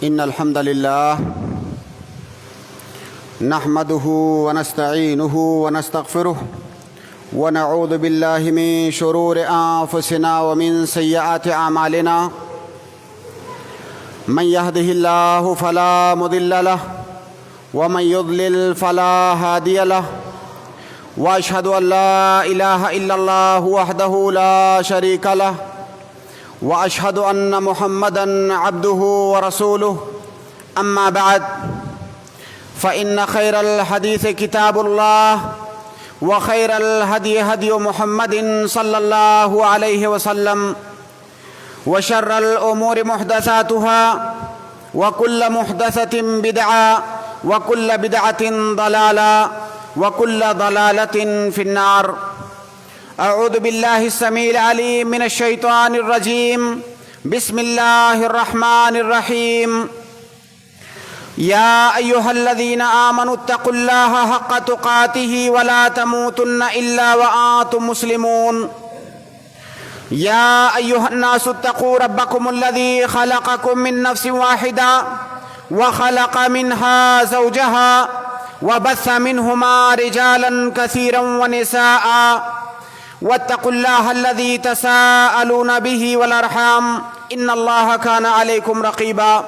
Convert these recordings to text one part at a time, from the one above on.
إن الحمد لله نحمده ونستعينه ونستغفره ونعوذ بالله من شرور أنفسنا ومن سيئات أعمالنا من يهده الله فلا مضل له ومن يضلل فلا هادي له وأشهد أن لا إله إلا الله وحده لا شريك له وأشهد أن محمدًا عبده ورسوله أما بعد فإن خير الحديث كتاب الله وخير الهدي هدي محمد صلى الله عليه وسلم وشر الأمور محدثاتها وكل محدثة بدعة وكل بدعة ضلالة وكل ضلالة في النار. أعوذ بالله السميع العليم من الشيطان الرجيم. بسم الله الرحمن الرحيم. يا أيها الذين آمنوا اتقوا الله حق تقاته ولا تموتن إلا وأنتم مسلمون. يا أيها الناس اتقوا ربكم الذي خلقكم من نفس واحدة وخلق منها زوجها وبث منهما رجالا كثيرا ونساء واتقوا الله الذي تساءلون به والأرحام إن الله كان عليكم رقيبا.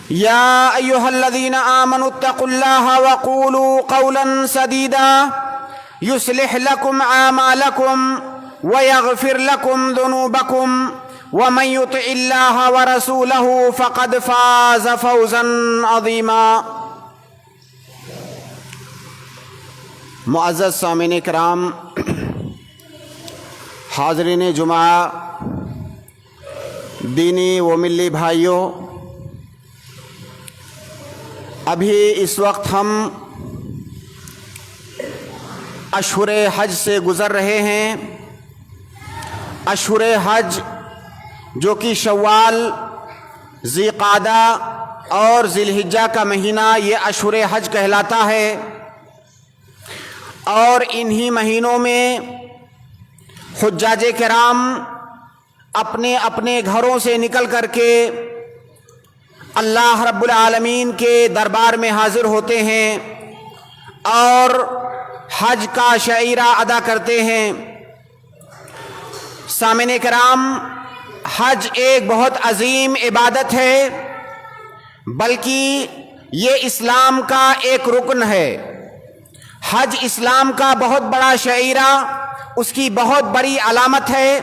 يا أيها الذين آمنوا اتقوا الله وقولوا قولا سديدا يصلح لكم أعمالكم ويغفر لكم ذنوبكم ومن يطع الله ورسوله فقد فاز فوزا عظيما. معزز سامعین کرام، حاضرین جمعہ، دینی و ملی بھائیوں، ابھی اس وقت ہم اشہر حج سے گزر رہے ہیں. اشہر حج جو کہ شوال، ذی قعدہ اور ذی الحجہ کا مہینہ، یہ اشہر حج کہلاتا ہے. اور انہی مہینوں میں حجاج کرام اپنے اپنے گھروں سے نکل کر کے اللہ رب العالمین کے دربار میں حاضر ہوتے ہیں اور حج کا شعیرہ ادا کرتے ہیں. سامعین کرام، حج ایک بہت عظیم عبادت ہے، بلکہ یہ اسلام کا ایک رکن ہے. حج اسلام کا بہت بڑا شعیرہ، اس کی بہت بڑی علامت ہے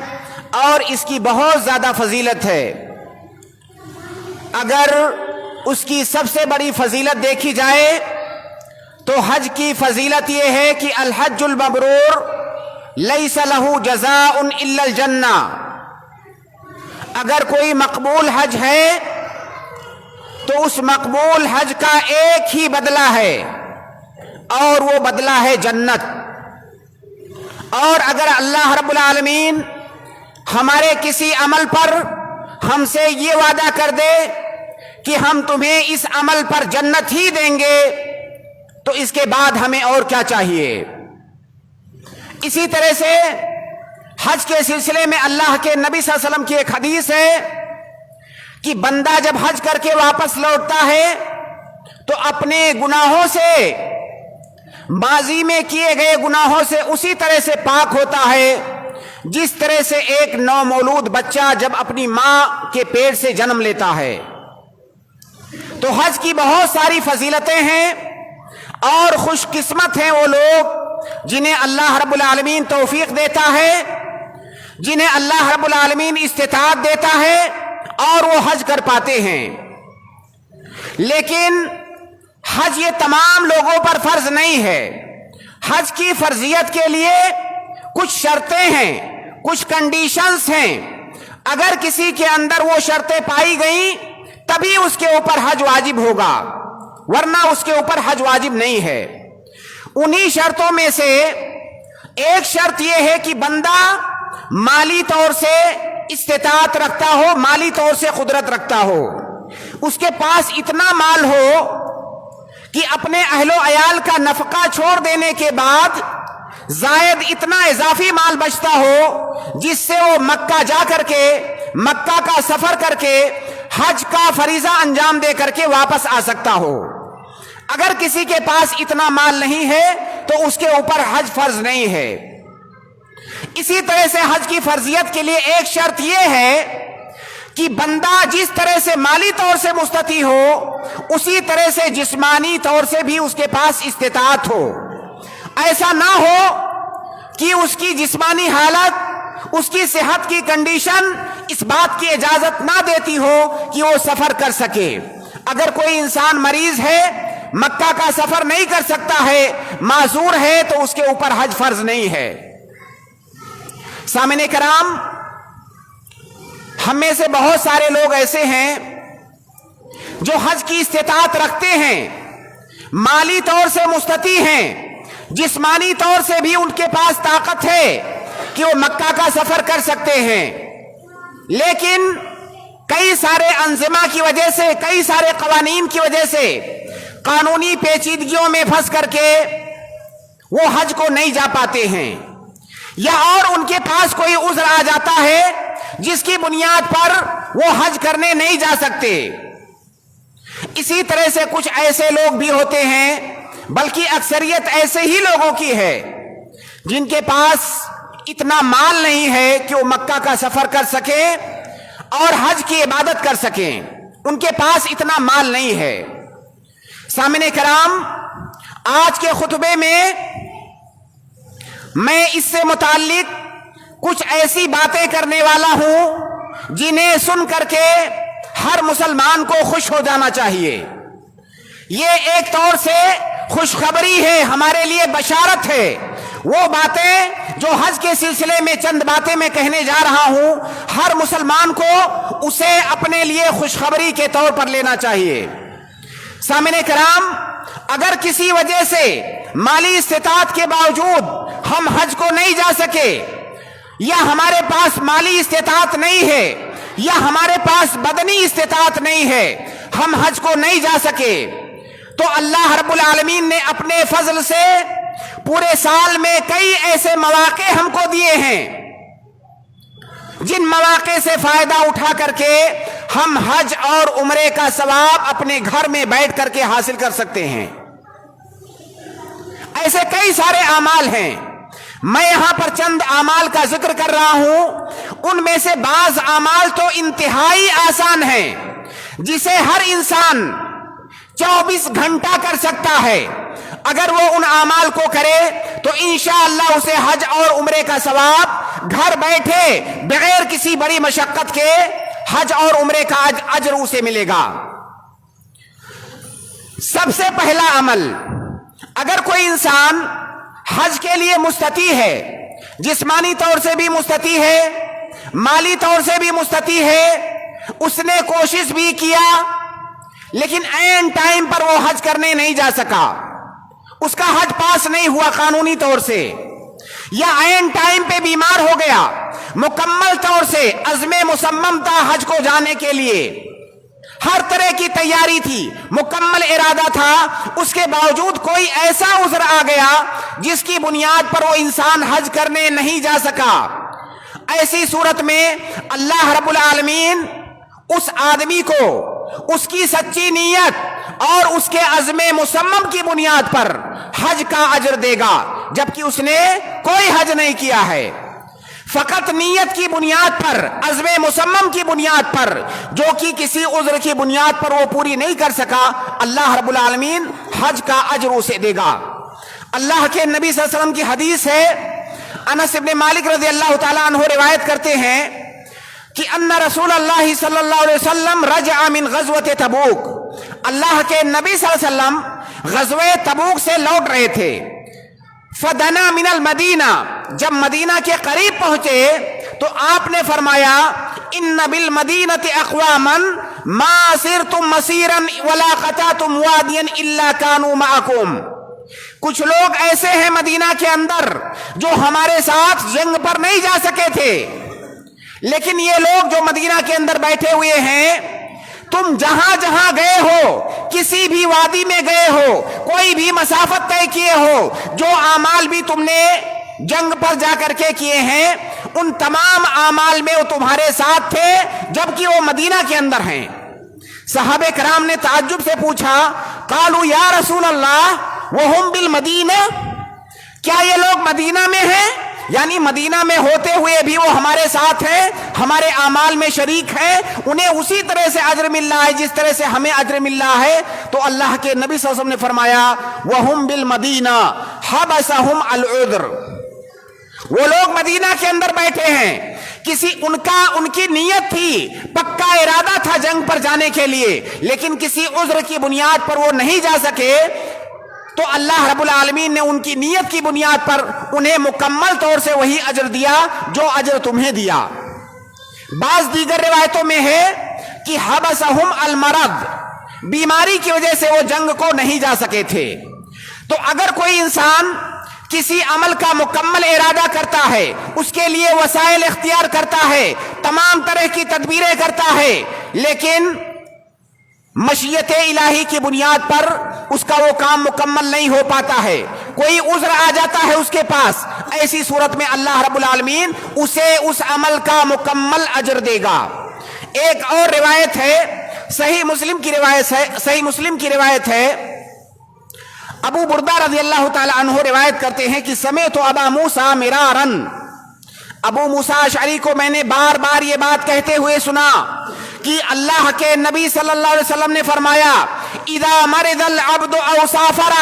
اور اس کی بہت زیادہ فضیلت ہے. اگر اس کی سب سے بڑی فضیلت دیکھی جائے تو حج کی فضیلت یہ ہے کہ الحج المبرور لیس لہ جزاء الا الجنہ. اگر کوئی مقبول حج ہے تو اس مقبول حج کا ایک ہی بدلہ ہے اور وہ بدلہ ہے جنت. اور اگر اللہ رب العالمین ہمارے کسی عمل پر ہم سے یہ وعدہ کر دے کہ ہم تمہیں اس عمل پر جنت ہی دیں گے تو اس کے بعد ہمیں اور کیا چاہیے. اسی طرح سے حج کے سلسلے میں اللہ کے نبی صلی اللہ علیہ وسلم کی ایک حدیث ہے کہ بندہ جب حج کر کے واپس لوٹتا ہے تو اپنے گناہوں سے، ماضی میں کیے گئے گناہوں سے اسی طرح سے پاک ہوتا ہے جس طرح سے ایک نومولود بچہ جب اپنی ماں کے پیٹ سے جنم لیتا ہے. تو حج کی بہت ساری فضیلتیں ہیں اور خوش قسمت ہیں وہ لوگ جنہیں اللہ رب العالمین توفیق دیتا ہے، جنہیں اللہ رب العالمین استطاعت دیتا ہے اور وہ حج کر پاتے ہیں. لیکن حج یہ تمام لوگوں پر فرض نہیں ہے. حج کی فرضیت کے لیے کچھ شرطیں ہیں، کچھ کنڈیشنز ہیں. اگر کسی کے اندر وہ شرطیں پائی گئیں تبھی اس کے اوپر حج واجب ہوگا، ورنہ اس کے اوپر حج واجب نہیں ہے. انہی شرطوں میں سے ایک شرط یہ ہے کہ بندہ مالی طور سے استطاعت رکھتا ہو، مالی طور سے قدرت رکھتا ہو، اس کے پاس اتنا مال ہو کہ اپنے اہل و عیال کا نفقہ چھوڑ دینے کے بعد زائد اتنا اضافی مال بچتا ہو جس سے وہ مکہ جا کر کے، مکہ کا سفر کر کے حج کا فریضہ انجام دے کر کے واپس آ سکتا ہو۔ اگر کسی کے پاس اتنا مال نہیں ہے تو اس کے اوپر حج فرض نہیں ہے۔ اسی طرح سے حج کی فرضیت کے لیے ایک شرط یہ ہے کہ بندہ جس طرح سے مالی طور سے مستطیع ہو اسی طرح سے جسمانی طور سے بھی اس کے پاس استطاعت ہو۔ ایسا نہ ہو کہ اس کی جسمانی حالت، اس کی صحت کی کنڈیشن اس بات کی اجازت نہ دیتی ہو کہ وہ سفر کر سکے۔ اگر کوئی انسان مریض ہے، مکہ کا سفر نہیں کر سکتا ہے، معذور ہے، تو اس کے اوپر حج فرض نہیں ہے۔ سامعین کرام، ہم میں سے بہت سارے لوگ ایسے ہیں جو حج کی استطاعت رکھتے ہیں، مالی طور سے مستطیع ہیں، جسمانی طور سے بھی ان کے پاس طاقت ہے کہ وہ مکہ کا سفر کر سکتے ہیں، لیکن کئی سارے انظمہ کی وجہ سے، کئی سارے قوانین کی وجہ سے، قانونی پیچیدگیوں میں پھنس کر کے وہ حج کو نہیں جا پاتے ہیں، یا اور ان کے پاس کوئی عذر آ جاتا ہے جس کی بنیاد پر وہ حج کرنے نہیں جا سکتے۔ اسی طرح سے کچھ ایسے لوگ بھی ہوتے ہیں، بلکہ اکثریت ایسے ہی لوگوں کی ہے جن کے پاس اتنا مال نہیں ہے کہ وہ مکہ کا سفر کر سکیں اور حج کی عبادت کر سکیں، ان کے پاس اتنا مال نہیں ہے۔ سامعین کرام، آج کے خطبے میں اس سے متعلق کچھ ایسی باتیں کرنے والا ہوں جنہیں سن کر کے ہر مسلمان کو خوش ہو جانا چاہیے۔ یہ ایک طور سے خوشخبری ہے، ہمارے لیے بشارت ہے۔ وہ باتیں جو حج کے سلسلے میں چند باتیں میں کہنے جا رہا ہوں، ہر مسلمان کو اسے اپنے لیے خوشخبری کے طور پر لینا چاہیے۔ سامعین کرام، اگر کسی وجہ سے مالی استطاعت کے باوجود ہم حج کو نہیں جا سکے، یا ہمارے پاس مالی استطاعت نہیں ہے، یا ہمارے پاس بدنی استطاعت نہیں ہے، ہم حج کو نہیں جا سکے، تو اللہ رب العالمین نے اپنے فضل سے پورے سال میں کئی ایسے مواقع ہم کو دیے ہیں جن مواقع سے فائدہ اٹھا کر کے ہم حج اور عمرے کا ثواب اپنے گھر میں بیٹھ کر کے حاصل کر سکتے ہیں۔ ایسے کئی سارے اعمال ہیں، میں یہاں پر چند اعمال کا ذکر کر رہا ہوں۔ ان میں سے بعض اعمال تو انتہائی آسان ہیں جسے ہر انسان 24 گھنٹہ کر سکتا ہے۔ اگر وہ ان اعمال کو کرے تو انشاءاللہ اسے حج اور عمرے کا ثواب گھر بیٹھے بغیر کسی بڑی مشقت کے حج اور عمرے کا اجر اسے ملے گا۔ سب سے پہلا عمل، اگر کوئی انسان حج کے لیے مستطیع ہے، جسمانی طور سے بھی مستطیع ہے، مالی طور سے بھی مستطیع ہے، اس نے کوشش بھی کیا لیکن عین ٹائم پر وہ حج کرنے نہیں جا سکا، اس کا حج پاس نہیں ہوا قانونی طور سے، یا عین ٹائم پہ بیمار ہو گیا، مکمل طور سے عزم مصمم تھا حج کو جانے کے لیے، ہر طرح کی تیاری تھی، مکمل ارادہ تھا، اس کے باوجود کوئی ایسا عذر آ گیا جس کی بنیاد پر وہ انسان حج کرنے نہیں جا سکا۔ ایسی صورت میں اللہ رب العالمین اس آدمی کو اس کی سچی نیت اور اس کے عزم مصمم کی بنیاد پر حج کا اجر دے گا، جبکہ اس نے کوئی حج نہیں کیا ہے۔ فقط نیت کی بنیاد پر، عزم مصمم کی بنیاد پر، جو کہ کسی عذر کی بنیاد پر وہ پوری نہیں کر سکا، اللہ رب العالمین حج کا اجر اسے دے گا۔ اللہ کے نبی صلی اللہ علیہ وسلم کی حدیث ہے، انس بن مالک رضی اللہ تعالیٰ عنہ روایت کرتے ہیں کہ ان رسول اللہ صلی اللہ علیہ وسلم رجع من غزوۃ تبوک، اللہ کے نبی صلی اللہ علیہ وسلم غزوہ تبوک سے لوٹ رہے تھے۔ فدنا من المدینہ، جب مدینہ کے قریب پہنچے تو آپ نے فرمایا ان بالمدینۃ اقواما ما سرتم مسیرا ولا قطعتم وادیا الا كانوا معکم، کچھ لوگ ایسے ہیں مدینہ کے اندر جو ہمارے ساتھ جنگ پر نہیں جا سکے تھے، لیکن یہ لوگ جو مدینہ کے اندر بیٹھے ہوئے ہیں، تم جہاں جہاں گئے ہو، کسی بھی وادی میں گئے ہو، کوئی بھی مسافت طے کیے ہو، جو اعمال بھی تم نے جنگ پر جا کر کے کیے ہیں، ان تمام اعمال میں وہ تمہارے ساتھ تھے جبکہ وہ مدینہ کے اندر ہیں۔ صحابہ کرام نے تعجب سے پوچھا، قالوا یا رسول اللہ وہم بالمدینہ، کیا یہ لوگ مدینہ میں ہیں؟ یعنی مدینہ میں ہوتے ہوئے بھی وہ ہمارے ساتھ ہیں، ہمارے اعمال میں شریک ہیں، انہیں اسی طرح سے اجر مل رہا ہے جس طرح سے ہمیں اجر مل رہا ہے؟ تو اللہ کے نبی صلی اللہ علیہ وسلم نے فرمایا وہم بالمدینہ حبسہم العذر، وہ لوگ مدینہ کے اندر بیٹھے ہیں، ان کی نیت تھی، پکا ارادہ تھا جنگ پر جانے کے لیے، لیکن کسی عذر کی بنیاد پر وہ نہیں جا سکے، تو اللہ رب العالمین نے ان کی نیت کی بنیاد پر انہیں مکمل طور سے وہی اجر دیا جو اجر تمہیں دیا۔ بعض دیگر روایتوں میں ہے کہ حبسہم المرض، بیماری کی وجہ سے وہ جنگ کو نہیں جا سکے تھے۔ تو اگر کوئی انسان کسی عمل کا مکمل ارادہ کرتا ہے، اس کے لیے وسائل اختیار کرتا ہے، تمام طرح کی تدبیریں کرتا ہے، لیکن مشیت الہی کی بنیاد پر اس کا وہ کام مکمل نہیں ہو پاتا ہے، کوئی عذر آ جاتا ہے اس کے پاس، ایسی صورت میں اللہ رب العالمین اسے اس عمل کا مکمل اجر دے گا۔ ایک اور روایت ہے، صحیح مسلم کی روایت ہے، ابو بردہ رضی اللہ تعالی عنہ روایت کرتے ہیں کہ سمعت ابا موسیٰ مرارا، ابو موسیٰ اشعری کو میں نے بار بار یہ بات کہتے ہوئے سنا کہ اللہ کے نبی صلی اللہ علیہ وسلم نے فرمایا اذا مرض العبد او سافر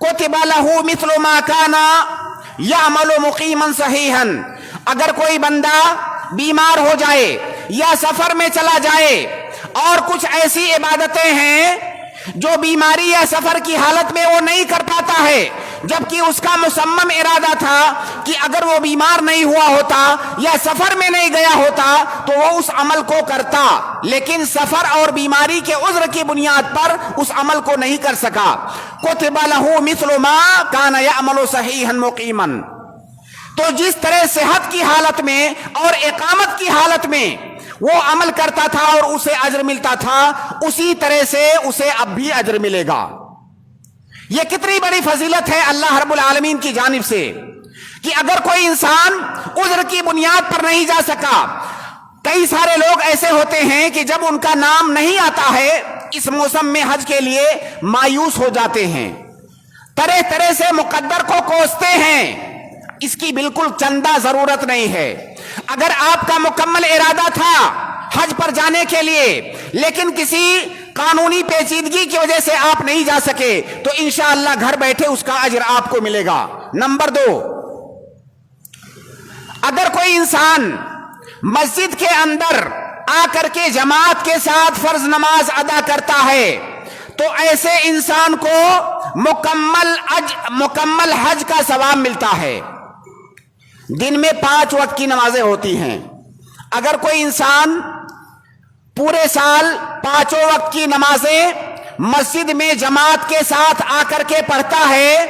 کتب له مثل ما كان يعمل مقيما صحيحا، اگر کوئی بندہ بیمار ہو جائے یا سفر میں چلا جائے اور کچھ ایسی عبادتیں ہیں جو بیماری یا سفر کی حالت میں وہ نہیں کر پاتا ہے، جبکہ اس کا مصمم ارادہ تھا کہ اگر وہ بیمار نہیں ہوا ہوتا یا سفر میں نہیں گیا ہوتا تو وہ اس عمل کو کرتا، لیکن سفر اور بیماری کے عذر کی بنیاد پر اس عمل کو نہیں کر سکا۔ کتب له مثل ما كان يعمل صحيحا مقيما، تو جس طرح صحت کی حالت میں اور اقامت کی حالت میں وہ عمل کرتا تھا اور اسے اجر ملتا تھا، اسی طرح سے اسے اب بھی اجر ملے گا۔ یہ کتنی بڑی فضیلت ہے اللہ رب العالمین کی جانب سے کہ اگر کوئی انسان عذر کی بنیاد پر نہیں جا سکا، کئی سارے لوگ ایسے ہوتے ہیں کہ جب ان کا نام نہیں آتا ہے اس موسم میں حج کے لیے مایوس ہو جاتے ہیں، طرح طرح سے مقدر کو کوستے ہیں، اس کی بالکل چندہ ضرورت نہیں ہے۔ اگر آپ کا مکمل ارادہ تھا حج پر جانے کے لیے لیکن کسی قانونی پیچیدگی کی وجہ سے آپ نہیں جا سکے تو انشاءاللہ گھر بیٹھے اس کا اجر آپ کو ملے گا۔ نمبر 2، اگر کوئی انسان مسجد کے اندر آ کر کے جماعت کے ساتھ فرض نماز ادا کرتا ہے تو ایسے انسان کو مکمل حج کا ثواب ملتا ہے۔ دن میں 5 وقت کی نمازیں ہوتی ہیں، اگر کوئی انسان پورے سال 5 وقت کی نمازیں مسجد میں جماعت کے ساتھ آ کر کے پڑھتا ہے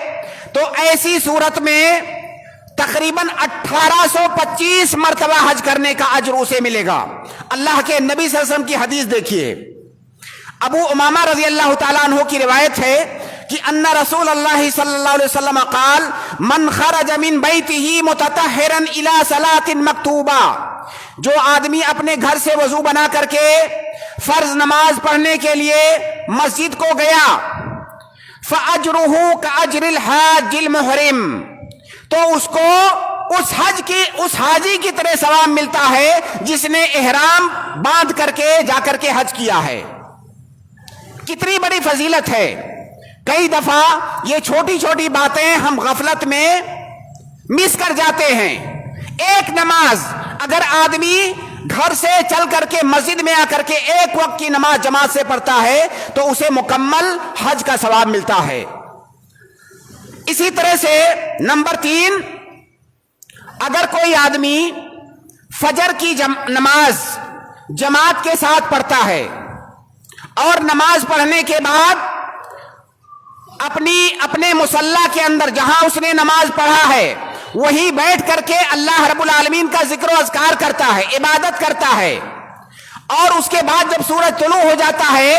تو ایسی صورت میں تقریباً 1825 مرتبہ حج کرنے کا اجر اسے ملے گا۔ اللہ کے نبی صلی اللہ علیہ وسلم کی حدیث دیکھیے، ابو امامہ رضی اللہ تعالیٰ عنہ کی روایت ہے کہ ان رسول اللہ صلی اللہ علیہ وسلم قال من خرج من بیتہ متطہرا الی صلاۃ مکتوبہ، جو آدمی اپنے گھر سے وضو بنا کر کے فرض نماز پڑھنے کے لیے مسجد کو گیا، فاجرہ کاجر الحاج المحرم، تو اس کو اس حاجی کی طرح ثواب ملتا ہے جس نے احرام باندھ کر کے جا کر کے حج کیا ہے۔ کتنی بڑی فضیلت ہے۔ کئی دفعہ یہ چھوٹی چھوٹی باتیں ہم غفلت میں مس کر جاتے ہیں۔ ایک نماز اگر آدمی گھر سے چل کر کے مسجد میں آ کر کے 1 وقت کی نماز جماعت سے پڑھتا ہے تو اسے مکمل حج کا ثواب ملتا ہے۔ اسی طرح سے نمبر 3، اگر کوئی آدمی فجر کی نماز جماعت کے ساتھ پڑھتا ہے اور نماز پڑھنے کے بعد اپنے مصلی کے اندر جہاں اس نے نماز پڑھا ہے وہیں بیٹھ کر کے اللہ رب العالمین کا ذکر و اذکار کرتا ہے، عبادت کرتا ہے، اور اس کے بعد جب سورج طلوع ہو جاتا ہے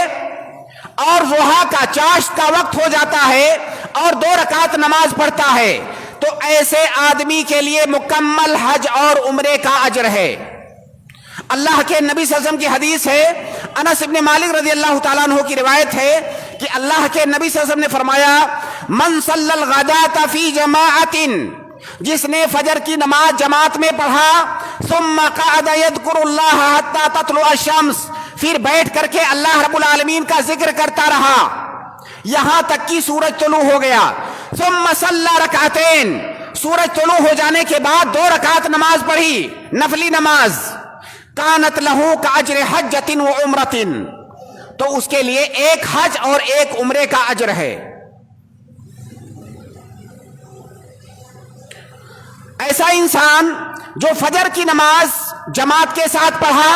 اور ضحیٰ کا چاشت کا وقت ہو جاتا ہے اور 2 رکعت نماز پڑھتا ہے تو ایسے آدمی کے لیے مکمل حج اور عمرے کا اجر ہے۔ اللہ کے نبی صلی اللہ علیہ وسلم کی حدیث ہے، انس ابن مالک رضی اللہ تعالیٰ عنہ کی روایت ہے کہ اللہ کے نبی صلی اللہ علیہ وسلم نے فرمایا، من صلی الغداۃ فی جماعۃ، جس نے فجر کی نماز جماعت میں پڑھا، ثم قعد یذکر اللہ حتی تطلع الشمس، پھر بیٹھ کر کے اللہ رب العالمین کا ذکر کرتا رہا یہاں تک کہ سورج طلوع ہو گیا، ثم صلی رکعتین، سورج طلوع ہو جانے کے بعد 2 رکعت نماز پڑھی، نفلی نماز، کانت لہو کاجر حجۃ و عمرۃ، تو اس کے لیے ایک حج اور ایک عمرے کا اجر ہے۔ ایسا انسان جو فجر کی نماز جماعت کے ساتھ پڑھا،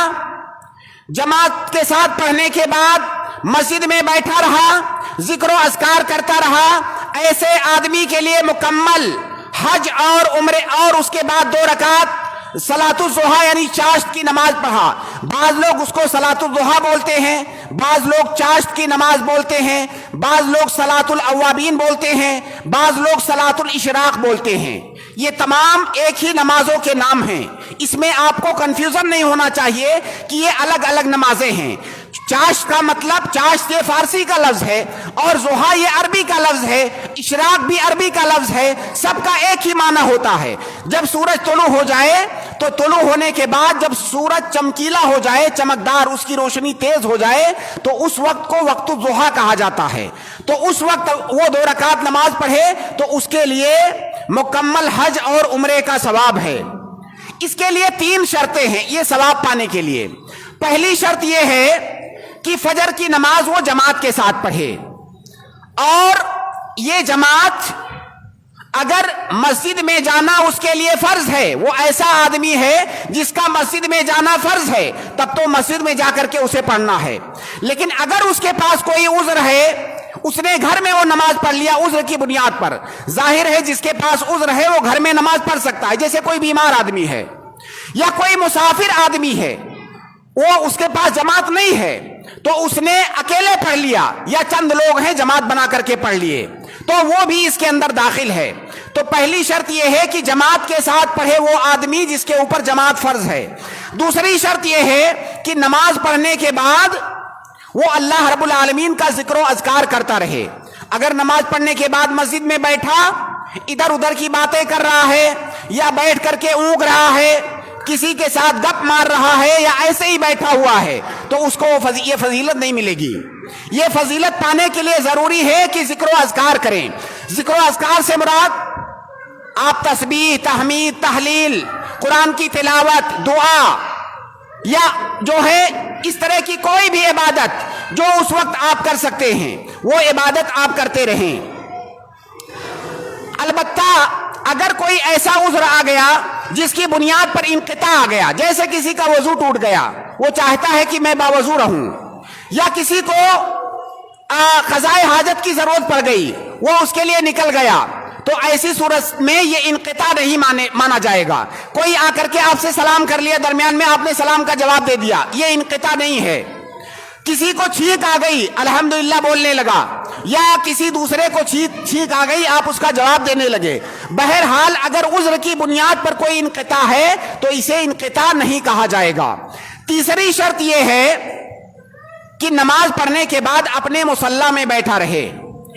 جماعت کے ساتھ پڑھنے کے بعد مسجد میں بیٹھا رہا، ذکر و اذکار کرتا رہا، ایسے آدمی کے لیے مکمل حج اور عمرے، اور اس کے بعد 2 رکعت صلاۃ الضحیٰ یعنی چاشت کی نماز پڑھا۔ بعض لوگ اس کو صلاۃ الضحیٰ بولتے ہیں، بعض لوگ چاشت کی نماز بولتے ہیں، بعض لوگ صلاۃ الاوابین بولتے ہیں، بعض لوگ صلاۃ الاشراق بولتے ہیں۔ یہ تمام ایک ہی نمازوں کے نام ہیں، اس میں آپ کو کنفیوژن نہیں ہونا چاہیے کہ یہ الگ الگ نمازیں ہیں۔ چاشت کا مطلب، چاشت یہ فارسی کا لفظ ہے اور ضحیٰ یہ عربی کا لفظ ہے، اشراق بھی عربی کا لفظ ہے، سب کا ایک ہی معنی ہوتا ہے۔ جب سورج طلوع ہو جائے تو طلوع ہونے کے بعد جب سورج چمکیلا ہو جائے، چمکدار، اس کی روشنی تیز ہو جائے، تو اس وقت کو وقت الضحیٰ کہا جاتا ہے۔ تو اس وقت وہ 2 رکعت نماز پڑھے تو اس کے لیے مکمل حج اور عمرے کا ثواب ہے۔ اس کے لیے 3 شرطیں ہیں یہ ثواب پانے کے لیے۔ پہلی شرط یہ ہے کہ فجر کی نماز وہ جماعت کے ساتھ پڑھے، اور یہ جماعت اگر مسجد میں جانا اس کے لیے فرض ہے، وہ ایسا آدمی ہے جس کا مسجد میں جانا فرض ہے، تب تو مسجد میں جا کر کے اسے پڑھنا ہے۔ لیکن اگر اس کے پاس کوئی عذر ہے، اس نے گھر میں وہ نماز پڑھ لیا عذر کی بنیاد پر، ظاہر ہے جس کے پاس عذر ہے وہ گھر میں نماز پڑھ سکتا ہے، جیسے کوئی بیمار آدمی ہے یا کوئی مسافر آدمی ہے، وہ اس کے پاس جماعت نہیں ہے تو اس نے اکیلے پڑھ لیا، یا چند لوگ ہیں جماعت بنا کر کے پڑھ لیے، تو وہ بھی اس کے اندر داخل ہے۔ تو پہلی شرط یہ ہے کہ جماعت کے ساتھ پڑھے وہ آدمی جس کے اوپر جماعت فرض ہے۔ دوسری شرط یہ ہے کہ نماز پڑھنے کے بعد وہ اللہ رب العالمین کا ذکر و اذکار کرتا رہے۔ اگر نماز پڑھنے کے بعد مسجد میں بیٹھا ادھر ادھر کی باتیں کر رہا ہے، یا بیٹھ کر کے اونگ رہا ہے، کسی کے ساتھ گپ مار رہا ہے، یا ایسے ہی بیٹھا ہوا ہے، تو اس کو یہ فضیلت نہیں ملے گی۔ یہ فضیلت پانے کے لیے ضروری ہے کہ ذکر و اذکار کریں۔ ذکر و اذکار سے مراد آپ تسبیح، تحمید، تحلیل، قرآن کی تلاوت، دعا، یا جو ہے اس طرح کی کوئی بھی عبادت جو اس وقت آپ کر سکتے ہیں وہ عبادت آپ کرتے رہیں۔ البتہ اگر کوئی ایسا عذر آ گیا جس کی بنیاد پر انقطاع آ گیا، جیسے کسی کا وضو ٹوٹ گیا، وہ چاہتا ہے کہ میں باوضو رہوں، یا کسی کو قضائے حاجت کی ضرورت پڑ گئی، وہ اس کے لیے نکل گیا، تو ایسی صورت میں یہ انقطاع نہیں مانا جائے گا۔ کوئی آ کر کے آپ سے سلام کر لیا، درمیان میں آپ نے سلام کا جواب دے دیا، یہ انقطاع نہیں ہے۔ کسی کو چھینک آ گئی، الحمدللہ بولنے لگا، یا کسی دوسرے کو چھینک آ گئی، آپ اس کا جواب دینے لگے۔ بہرحال اگر عذر کی بنیاد پر کوئی انقطاع ہے تو اسے انقطاع نہیں کہا جائے گا۔ تیسری شرط یہ ہے کہ نماز پڑھنے کے بعد اپنے مصلی میں بیٹھا رہے۔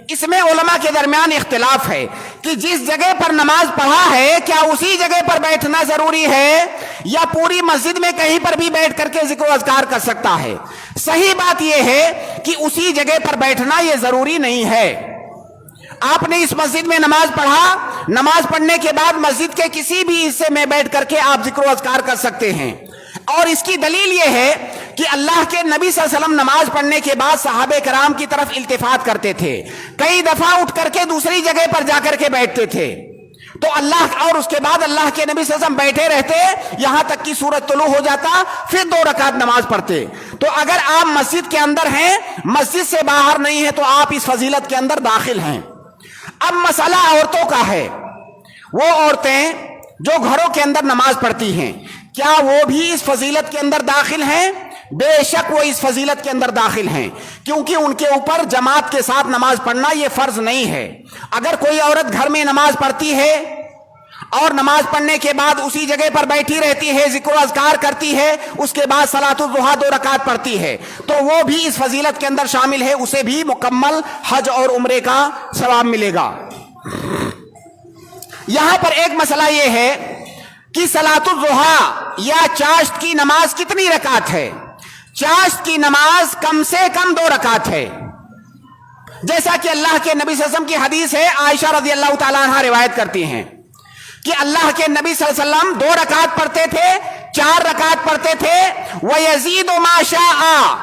اس میں علماء کے درمیان اختلاف ہے کہ جس جگہ پر نماز پڑھا ہے کیا اسی جگہ پر بیٹھنا ضروری ہے، یا پوری مسجد میں کہیں پر بھی بیٹھ کر کے ذکر و اذکار کر سکتا ہے۔ صحیح بات یہ ہے کہ اسی جگہ پر بیٹھنا یہ ضروری نہیں ہے۔ آپ نے اس مسجد میں نماز پڑھا، نماز پڑھنے کے بعد مسجد کے کسی بھی حصے میں بیٹھ کر کے آپ ذکر و اذکار کر سکتے ہیں، اور اس کی دلیل یہ ہے کہ اللہ کے نبی صلی اللہ علیہ وسلم نماز پڑھنے کے بعد صحابہ کرام کی طرف التفات کرتے تھے، کئی دفعہ اٹھ کر کے دوسری جگہ پر جا کر کے بیٹھتے تھے، تو اور اس کے بعد اللہ کے نبی صلی اللہ علیہ وسلم بیٹھے رہتے یہاں تک کہ سورج طلوع ہو جاتا، پھر 2 رکعت نماز پڑھتے۔ تو اگر آپ مسجد کے اندر ہیں، مسجد سے باہر نہیں ہیں، تو آپ اس فضیلت کے اندر داخل ہیں۔ اب مسئلہ عورتوں کا ہے، وہ عورتیں جو گھروں کے اندر نماز پڑھتی ہیں، کیا وہ بھی اس فضیلت کے اندر داخل ہیں؟ بے شک وہ اس فضیلت کے اندر داخل ہیں، کیونکہ ان کے اوپر جماعت کے ساتھ نماز پڑھنا یہ فرض نہیں ہے۔ اگر کوئی عورت گھر میں نماز پڑھتی ہے اور نماز پڑھنے کے بعد اسی جگہ پر بیٹھی رہتی ہے, ذکر و اذکار کرتی ہے, اس کے بعد صلاۃ الضحیٰ 2 رکعت پڑھتی ہے, تو وہ بھی اس فضیلت کے اندر شامل ہے, اسے بھی مکمل حج اور عمرے کا ثواب ملے گا. یہاں پر ایک مسئلہ یہ ہے کہ صلاۃ الضحیٰ یا چاشت کی نماز کتنی رکعت ہے؟ چاشت کی نماز کم سے کم 2 رکعت ہے, جیسا کہ اللہ کے نبی صلی اللہ علیہ وسلم کی حدیث ہے. عائشہ رضی اللہ تعالیٰ عنہ روایت کرتی ہیں کہ اللہ کے نبی صلی اللہ علیہ وسلم 2 رکعت پڑھتے تھے, 4 رکعت پڑھتے تھے, وَيَزِيدُ مَا شَاءَ,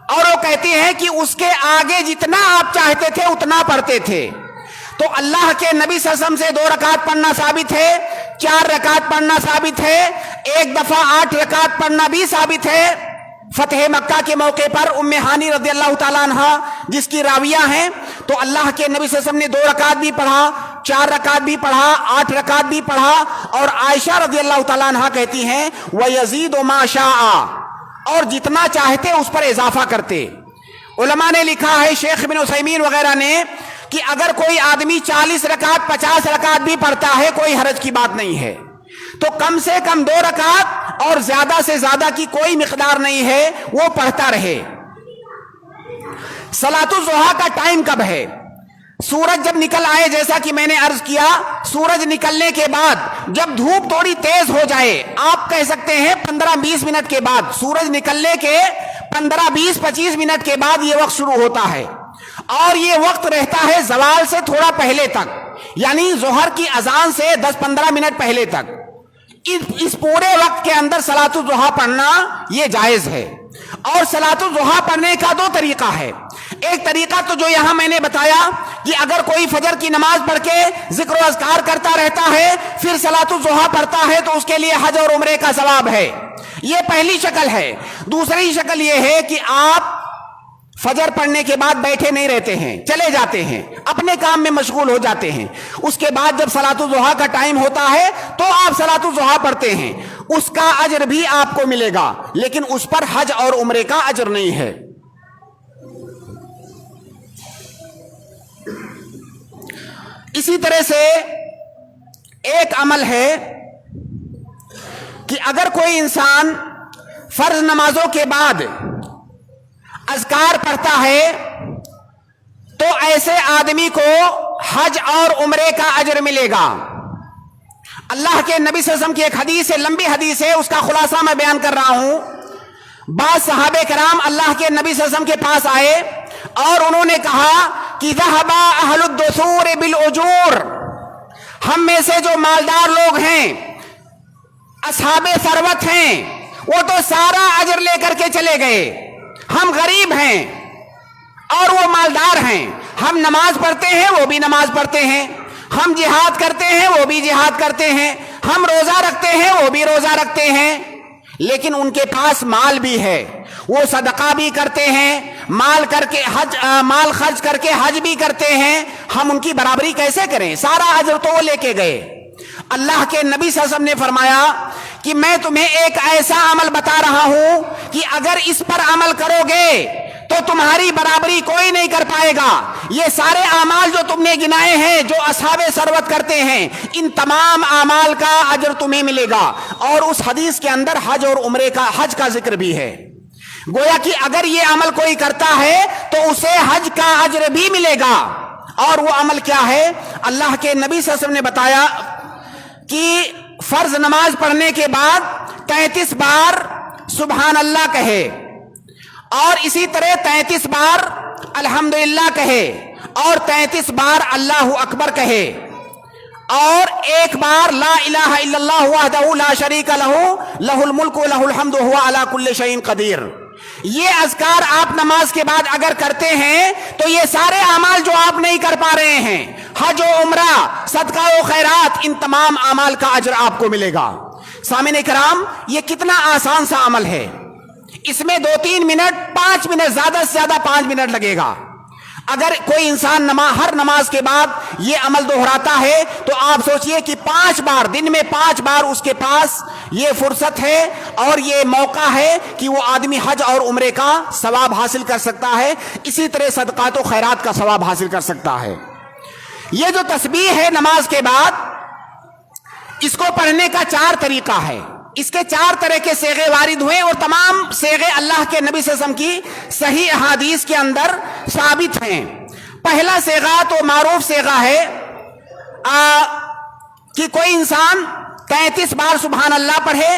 اور وہ کہتی ہیں کہ اس کے آگے جتنا آپ چاہتے تھے اتنا پڑھتے تھے. تو اللہ کے نبی صلی اللہ علیہ وسلم سے 2 رکعت پڑھنا ثابت ہے, 4 رکعت پڑھنا ثابت ہے, ایک دفعہ 8 رکعت پڑھنا بھی ثابت ہے. فتح مکہ کے موقع پر ام ہانی رضی اللہ تعالیٰ عنہ جس کی راویہ ہیں, تو اللہ کے نبی صلی اللہ علیہ وسلم نے 2 رکعت بھی پڑھا, 4 رکعت بھی پڑھا, 8 رکعت بھی پڑھا, اور عائشہ رضی اللہ تعالیٰ عنہ کہتی ہیں وَيَزِيدُ مَا شَاءَ, اور جتنا چاہتے اس پر اضافہ کرتے. علماء نے لکھا ہے, شیخ ابن عثیمین وغیرہ نے, کہ اگر کوئی آدمی 40 رکعت 50 رکعت بھی پڑھتا ہے کوئی حرج کی بات نہیں ہے, تو کم سے کم 2 رکعت اور زیادہ سے زیادہ کی کوئی مقدار نہیں ہے, وہ پڑھتا رہے. صلاۃ الضحیٰ کا ٹائم کب ہے؟ سورج جب نکل آئے, جیسا کہ میں نے عرض کیا, سورج نکلنے کے بعد جب دھوپ تھوڑی تیز ہو جائے, آپ کہہ سکتے ہیں 15-20 منٹ کے بعد, سورج نکلنے کے 15-20-25 منٹ کے بعد یہ وقت شروع ہوتا ہے, اور یہ وقت رہتا ہے زوال سے تھوڑا پہلے تک, یعنی ظہر کی اذان سے 10-15 منٹ پہلے تک. اس پورے وقت کے اندر صلاۃ الضحیٰ پڑھنا یہ جائز ہے. اور صلاۃ الضحیٰ پڑھنے کا 2 طریقہ ہے. ایک طریقہ تو جو یہاں میں نے بتایا کہ اگر کوئی فجر کی نماز پڑھ کے ذکر و اذکار کرتا رہتا ہے پھر صلاۃ الضحیٰ پڑھتا ہے تو اس کے لیے حج اور عمرے کا ثواب ہے. یہ پہلی شکل ہے. دوسری شکل یہ ہے کہ آپ فجر پڑھنے کے بعد بیٹھے نہیں رہتے ہیں, چلے جاتے ہیں, اپنے کام میں مشغول ہو جاتے ہیں, اس کے بعد جب صلاۃ الضحیٰ کا ٹائم ہوتا ہے تو آپ صلاۃ الضحیٰ پڑھتے ہیں, اس کا اجر بھی آپ کو ملے گا, لیکن اس پر حج اور عمرے کا اجر نہیں ہے. اسی طرح سے ایک عمل ہے کہ اگر کوئی انسان فرض نمازوں کے بعد اذکار پڑھتا ہے تو ایسے آدمی کو حج اور عمرے کا اجر ملے گا. اللہ کے نبی صلی اللہ علیہ وسلم کی ایک حدیث ہے, لمبی حدیث ہے, اس کا خلاصہ میں بیان کر رہا ہوں. بعض صحابہ کرام اللہ کے نبی صلی اللہ علیہ وسلم کے پاس آئے اور انہوں نے کہا کہ ذهب اہل الدثور بالاجور, ہم میں سے جو مالدار لوگ ہیں, اصحاب ثروت ہیں, وہ تو سارا اجر لے کر کے چلے گئے. ہم غریب ہیں اور وہ مالدار ہیں. ہم نماز پڑھتے ہیں وہ بھی نماز پڑھتے ہیں, ہم جہاد کرتے ہیں وہ بھی جہاد کرتے ہیں, ہم روزہ رکھتے ہیں وہ بھی روزہ رکھتے ہیں, لیکن ان کے پاس مال بھی ہے, وہ صدقہ بھی کرتے ہیں, مال خرچ کر کے حج بھی کرتے ہیں. ہم ان کی برابری کیسے کریں؟ سارا اجر تو وہ لے کے گئے. اللہ کے نبی صلی اللہ علیہ وسلم نے فرمایا کہ میں تمہیں ایک ایسا عمل بتا رہا ہوں کہ اگر اس پر عمل کرو گے تو تمہاری برابری کوئی نہیں کر پائے گا. یہ سارے اعمال جو تم نے گنائے ہیں جو اصحاب ثروت کرتے ہیں, ان تمام اعمال کا اجر تمہیں ملے گا. اور اس حدیث کے اندر حج اور عمرے کا حج کا ذکر بھی ہے. گویا کہ اگر یہ عمل کوئی کرتا ہے تو اسے حج کا اجر بھی ملے گا. اور وہ عمل کیا ہے؟ اللہ کے نبی صلی اللہ علیہ وسلم نے بتایا کہ فرض نماز پڑھنے کے بعد 33 بار سبحان اللہ کہے, اور اسی طرح 33 بار الحمدللہ کہے, اور 33 بار اللہ اکبر کہے, اور 1 بار لا الہ الا اللہ وحدہ لا شریک لہ لہ الملک و لہ الحمد وہو علی کل شیء قدیر. یہ اذکار آپ نماز کے بعد اگر کرتے ہیں تو یہ سارے اعمال جو آپ نہیں کر پا رہے ہیں, حج و عمرہ, صدقہ و خیرات, ان تمام اعمال کا اجر آپ کو ملے گا. سامعین کرام, یہ کتنا آسان سا عمل ہے. اس میں 2-3 منٹ 5 منٹ زیادہ سے زیادہ 5 منٹ لگے گا. اگر کوئی انسان ہر نماز کے بعد یہ عمل دہراتا ہے تو آپ سوچئے کہ 5 بار, دن میں 5 بار اس کے پاس یہ فرصت ہے اور یہ موقع ہے کہ وہ آدمی حج اور عمرے کا ثواب حاصل کر سکتا ہے. اسی طرح صدقات و خیرات کا ثواب حاصل کر سکتا ہے. یہ جو تسبیح ہے نماز کے بعد, اس کو پڑھنے کا 4 طریقہ ہے. اس کے 4 طرح کے صیغے وارد ہوئے اور تمام صیغے اللہ کے نبی صلی اللہ علیہ وسلم کی صحیح احادیث کے اندر ثابت ہیں. پہلا صیغہ تو معروف صیغہ ہے کہ کوئی انسان 33 بار سبحان اللہ پڑھے،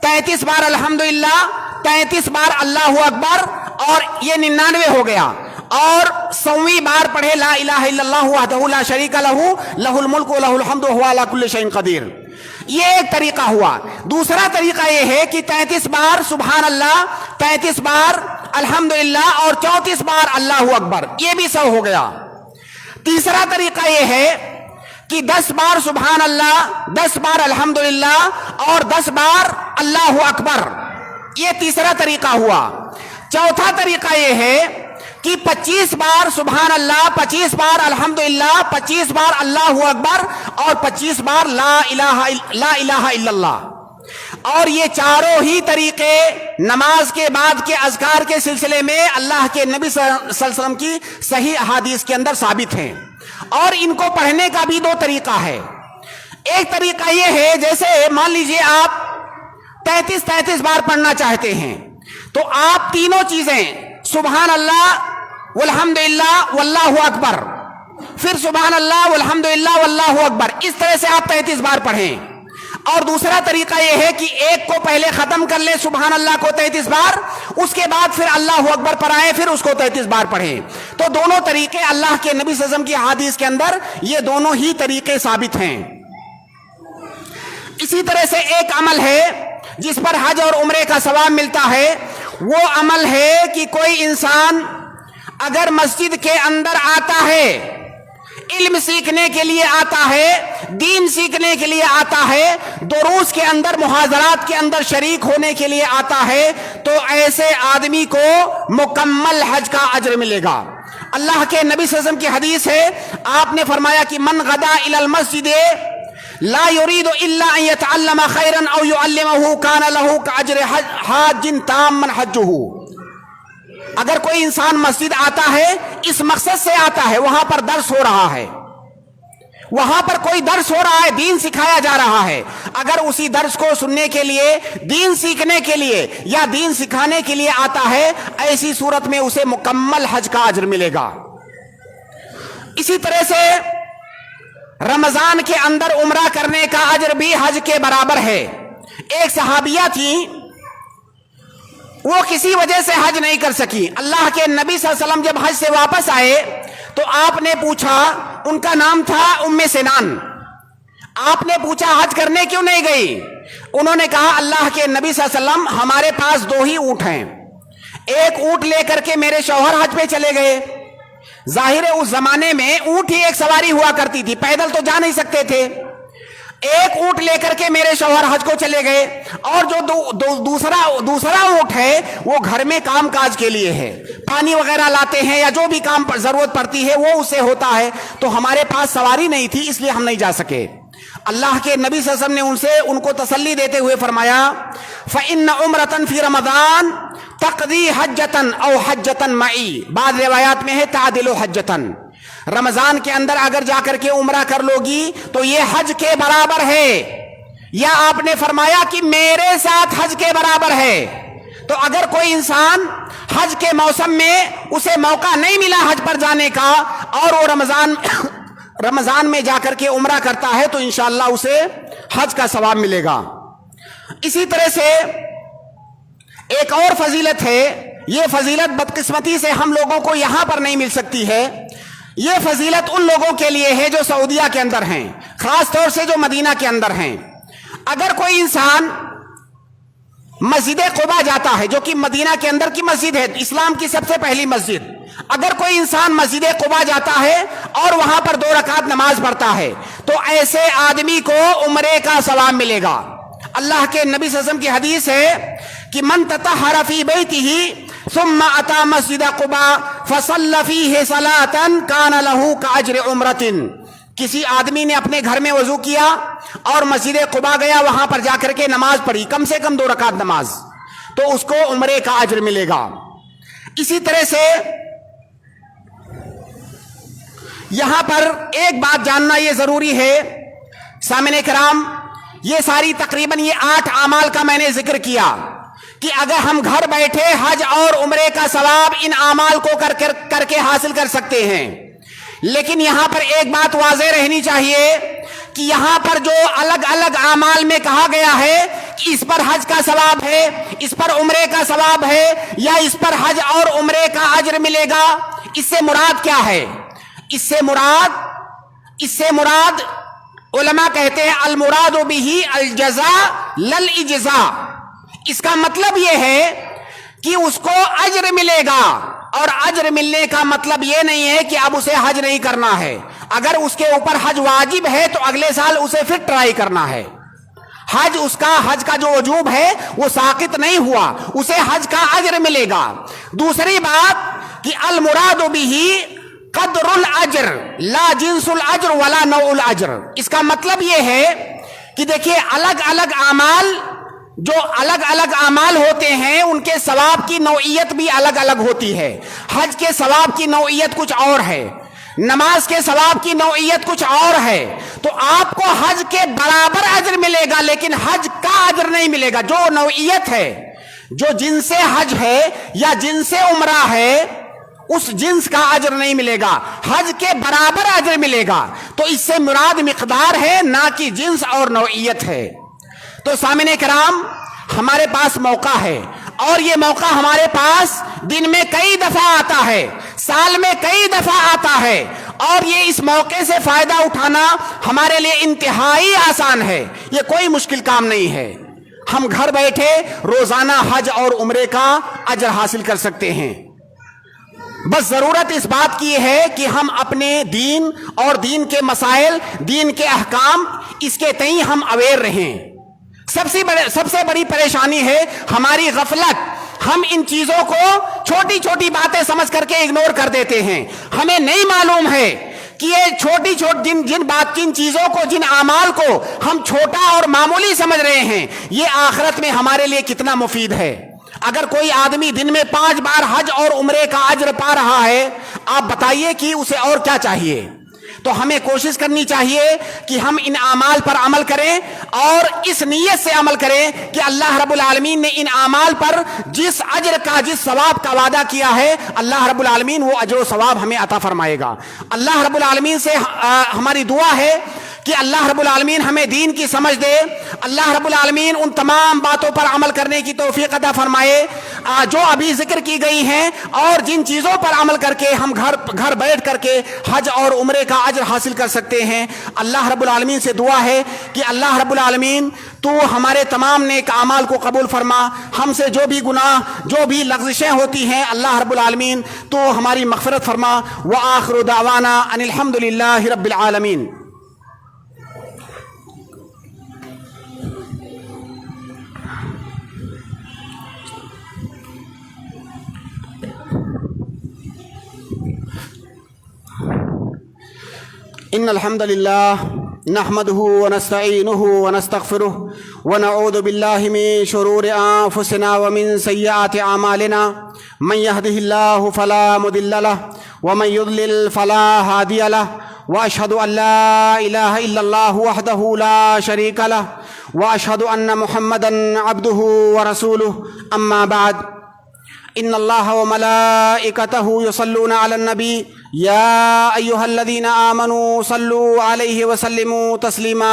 33 بار الحمدللہ، 33 بار اللہ اکبر، اور یہ 99 ہو گیا. اور 100ویں بار پڑھے لا الہ الا اللہ وحدہ لا شریک لہ لہ الملک و لہ الحمد وہو علی کل شیء قدیر. یہ ایک طریقہ ہوا. دوسرا طریقہ یہ ہے کہ 33 بار سبحان اللہ، 33 بار الحمدللہ اور 34 بار اللہ اکبر، یہ بھی 100 ہو گیا. تیسرا طریقہ یہ ہے کہ 10 بار سبحان اللہ، 10 بار الحمدللہ اور 10 بار اللہ اکبر، یہ تیسرا طریقہ ہوا. چوتھا طریقہ یہ ہے کہ 25 بار سبحان اللہ، 25 بار الحمدللہ، 25 بار اللہ اکبر اور 25 بار لا الہ الا اللہ. اور یہ چاروں ہی طریقے نماز کے بعد کے اذکار کے سلسلے میں اللہ کے نبی صلی اللہ علیہ وسلم کی صحیح احادیث کے اندر ثابت ہیں. اور ان کو پڑھنے کا بھی 2 طریقہ ہے. ایک طریقہ یہ ہے، جیسے مان لیجئے آپ 33 بار پڑھنا چاہتے ہیں تو آپ تینوں چیزیں سبحان اللہ والحمدللہ واللہ اکبر، پھر سبحان اللہ والحمدللہ واللہ اکبر، اس طرح سے آپ 33 بار پڑھیں. اور دوسرا طریقہ یہ ہے کہ ایک کو پہلے ختم کر لیں سبحان اللہ کو 33 بار، اس کے بعد پھر اللہ اکبر پڑھائیں، پھر اس کو 33 بار پڑھیں. تو دونوں طریقے اللہ کے نبی صلی اللہ علیہ وسلم کی حدیث کے اندر یہ دونوں ہی طریقے ثابت ہیں. اسی طرح سے ایک عمل ہے جس پر حج اور عمرے کا ثواب ملتا ہے. وہ عمل ہے کہ کوئی انسان اگر مسجد کے اندر آتا ہے، علم سیکھنے کے لیے آتا ہے، دین سیکھنے کے لیے آتا ہے، دروس کے اندر محاضرات کے اندر شریک ہونے کے لیے آتا ہے، تو ایسے آدمی کو مکمل حج کا اجر ملے گا. اللہ کے نبی صلی اللہ علیہ وسلم کی حدیث ہے، آپ نے فرمایا کہ من غدا الی المسجد لا يريد الا ان يتعلم خيرا او يعلمه كان له كاجر حاج تاما حجه. اگر کوئی انسان مسجد آتا ہے، اس مقصد سے آتا ہے وہاں پر درس ہو رہا ہے، وہاں پر کوئی درس ہو رہا ہے، دین سکھایا جا رہا ہے، اگر اسی درس کو سننے کے لیے، دین سیکھنے کے لیے یا دین سکھانے کے لیے آتا ہے، ایسی صورت میں اسے مکمل حج کا اجر ملے گا. اسی طرح سے رمضان کے اندر عمرہ کرنے کا اجر بھی حج کے برابر ہے. ایک صحابیہ تھی، وہ کسی وجہ سے حج نہیں کر سکی. اللہ کے نبی صلی اللہ علیہ وسلم جب حج سے واپس آئے تو آپ نے پوچھا، ان کا نام تھا ام سنان، آپ نے پوچھا حج کرنے کیوں نہیں گئی؟ انہوں نے کہا اللہ کے نبی صلی اللہ علیہ وسلم ہمارے پاس 2 ہی اونٹ ہیں، ایک اونٹ لے کر کے میرے شوہر حج پہ چلے گئے. ظاہر ہے اس زمانے میں اونٹ ہی ایک سواری ہوا کرتی تھی، پیدل تو جا نہیں سکتے تھے. ایک اونٹ لے کر کے میرے شوہر حج کو چلے گئے، اور جو دوسرا اونٹ ہے وہ گھر میں کام کاج کے لیے ہے، پانی وغیرہ لاتے ہیں یا جو بھی کام پر ضرورت پڑتی ہے وہ اسے ہوتا ہے، تو ہمارے پاس سواری نہیں تھی اس لیے ہم نہیں جا سکے. اللہ کے نبی صلی اللہ علیہ وسلم نے ان کو تسلی دیتے ہوئے فرمایا فَإِنَّ عُمْرَةً فِي رَمَضَانَ تَقْضِي حَجَّةً أَوْ حَجَّةً مَعِي. بعض روایات میں ہے تعدل حجتن. رمضان کے اندر اگر جا کر کے عمرہ کر لو گی تو یہ حج کے برابر ہے، یا آپ نے فرمایا کہ میرے ساتھ حج کے برابر ہے. تو اگر کوئی انسان حج کے موسم میں اسے موقع نہیں ملا حج پر جانے کا، اور وہ رمضان میں جا کر کے عمرہ کرتا ہے، تو انشاءاللہ اسے حج کا ثواب ملے گا. اسی طرح سے ایک اور فضیلت ہے، یہ فضیلت بدقسمتی سے ہم لوگوں کو یہاں پر نہیں مل سکتی ہے. یہ فضیلت ان لوگوں کے لیے ہے جو سعودیہ کے اندر ہیں، خاص طور سے جو مدینہ کے اندر ہیں. اگر کوئی انسان مسجد قباء جاتا ہے، جو کہ مدینہ کے اندر کی مسجد ہے، اسلام کی سب سے پہلی مسجد، اگر کوئی انسان مسجد قباء جاتا ہے اور وہاں پر 2 رکعت نماز پڑھتا ہے، تو ایسے آدمی کو عمرے کا ثواب ملے گا. اللہ کے نبی صلی اللہ علیہ وسلم کی حدیث ہے کہ من تطہر فی بیتہ ثم اتى مسجد قباء فصلى فيه صلاة كان له كأجر عمرة. کسی آدمی نے اپنے گھر میں وضو کیا اور مسجد قباء گیا، وہاں پر جا کر کے نماز پڑھی، کم سے کم 2 رکعت نماز، تو اس کو عمرے کا اجر ملے گا. اسی طرح سے یہاں پر ایک بات جاننا یہ ضروری ہے سامعین کرام یہ ساری تقریباً یہ 8 اعمال کا میں نے ذکر کیا کہ اگر ہم گھر بیٹھے حج اور عمرے کا ثواب ان اعمال کو کر کے حاصل کر سکتے ہیں، لیکن یہاں پر ایک بات واضح رہنی چاہیے کہ یہاں پر جو الگ الگ اعمال میں کہا گیا ہے کہ اس پر حج کا ثواب ہے، اس پر عمرے کا ثواب ہے، یا اس پر حج اور عمرے کا اجر ملے گا، اس سے مراد کیا ہے؟ اس سے مراد علماء کہتے ہیں المراد بہ الجزاء للاجزاء۔ اس کا مطلب یہ ہے کہ اس کو اجر ملے گا، اور اجر ملنے کا مطلب یہ نہیں ہے کہ اب اسے حج نہیں کرنا ہے۔ اگر اس کے اوپر حج واجب ہے تو اگلے سال اسے پھر ٹرائی کرنا ہے۔ حج کا جو وجوب ہے وہ ساقط نہیں ہوا، اسے حج کا اجر ملے گا۔ دوسری بات کہ المراد بہ قدر الاجر لا جنس الاجر ولا نوع الاجر۔ اس کا مطلب یہ ہے کہ دیکھیے الگ الگ اعمال ہوتے ہیں، ان کے ثواب کی نوعیت بھی الگ الگ ہوتی ہے۔ حج کے ثواب کی نوعیت کچھ اور ہے، نماز کے ثواب کی نوعیت کچھ اور ہے۔ تو آپ کو حج کے برابر اجر ملے گا، لیکن حج کا اجر نہیں ملے گا۔ جو نوعیت ہے، جو جنس حج ہے یا جنس عمرہ ہے، اس جنس کا اجر نہیں ملے گا، حج کے برابر اجر ملے گا۔ تو اس سے مراد مقدار ہے، نہ کہ جنس اور نوعیت ہے۔ تو سامعین کرام، ہمارے پاس موقع ہے، اور یہ موقع ہمارے پاس دن میں کئی دفعہ آتا ہے، سال میں کئی دفعہ آتا ہے، اور یہ اس موقع سے فائدہ اٹھانا ہمارے لیے انتہائی آسان ہے۔ یہ کوئی مشکل کام نہیں ہے، ہم گھر بیٹھے روزانہ حج اور عمرے کا اجر حاصل کر سکتے ہیں۔ بس ضرورت اس بات کی ہے کہ ہم اپنے دین اور دین کے مسائل، دین کے احکام، اس کے تئیں ہم اویئر رہیں۔ سب سے بڑی پریشانی ہے ہماری غفلت۔ ہم ان چیزوں کو چھوٹی چھوٹی باتیں سمجھ کر کے اگنور کر دیتے ہیں۔ ہمیں نہیں معلوم ہے کہ یہ جن چیزوں کو، جن اعمال کو ہم چھوٹا اور معمولی سمجھ رہے ہیں، یہ آخرت میں ہمارے لیے کتنا مفید ہے۔ اگر کوئی آدمی دن میں 5 بار حج اور عمرے کا اجر پا رہا ہے، آپ بتائیے کہ اسے اور کیا چاہیے؟ تو ہمیں کوشش کرنی چاہیے کہ ہم ان اعمال پر عمل کریں، اور اس نیت سے عمل کریں کہ اللہ رب العالمین نے ان اعمال پر جس اجر کا، جس ثواب کا وعدہ کیا ہے، اللہ رب العالمین وہ اجر و ثواب ہمیں عطا فرمائے گا۔ اللہ رب العالمین سے ہماری دعا ہے کہ اللہ رب العالمین ہمیں دین کی سمجھ دے، اللہ رب العالمین ان تمام باتوں پر عمل کرنے کی توفیق عطا فرمائے جو ابھی ذکر کی گئی ہیں، اور جن چیزوں پر عمل کر کے ہم گھر بیٹھ کر کے حج اور عمرے کا اجر حاصل کر سکتے ہیں۔ اللہ رب العالمین سے دعا ہے کہ اللہ رب العالمین تو ہمارے تمام نیک اعمال کو قبول فرما، ہم سے جو بھی گناہ، جو بھی لغزشیں ہوتی ہیں، اللہ رب العالمین تو ہماری مغفرت فرما۔ وآخر دعوانا ان الحمد للہ رب العالمین۔ ان الحمد لله نحمده ونستعينه ونستغفره ونعوذ بالله من شرور انفسنا ومن سيئات اعمالنا، من يهده الله فلا مضل له ومن يضلل فلا هادي له، واشهد ان لا اله الا الله وحده لا شريك له، واشهد ان محمدا عبده ورسوله، اما بعد، ان الله وملائكته يصلون على النبي يا أيها الذين آمنوا صلوا عليه وسلموا تسليما،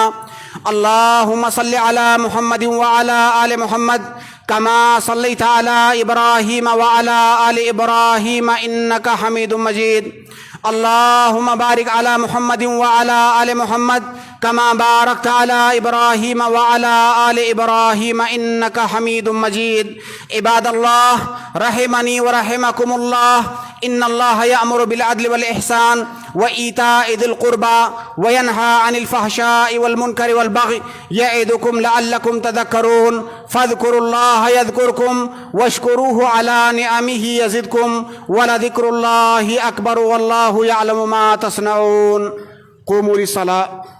اللهم صل على محمد وعلى آل محمد كما صليت على إبراهيم وعلى آل إبراهيم إنك حميد مجيد، اللهم بارك على محمد وعلى آل محمد كما باركت على إبراهيم وعلى آل إبراهيم إنك حميد مجيد۔ عباد الله رحمني ورحمكم الله، إن الله يأمر بالعدل والإحسان وإيتاء ذي القربى وينهى عن الفحشاء والمنكر والبغي يعظكم لعلكم تذكرون، فاذكروا الله يذكركم واشكروه على نعمه يزدكم، ولذكر الله أكبر والله يعلم ما تصنعون۔ قوموا للصلاة۔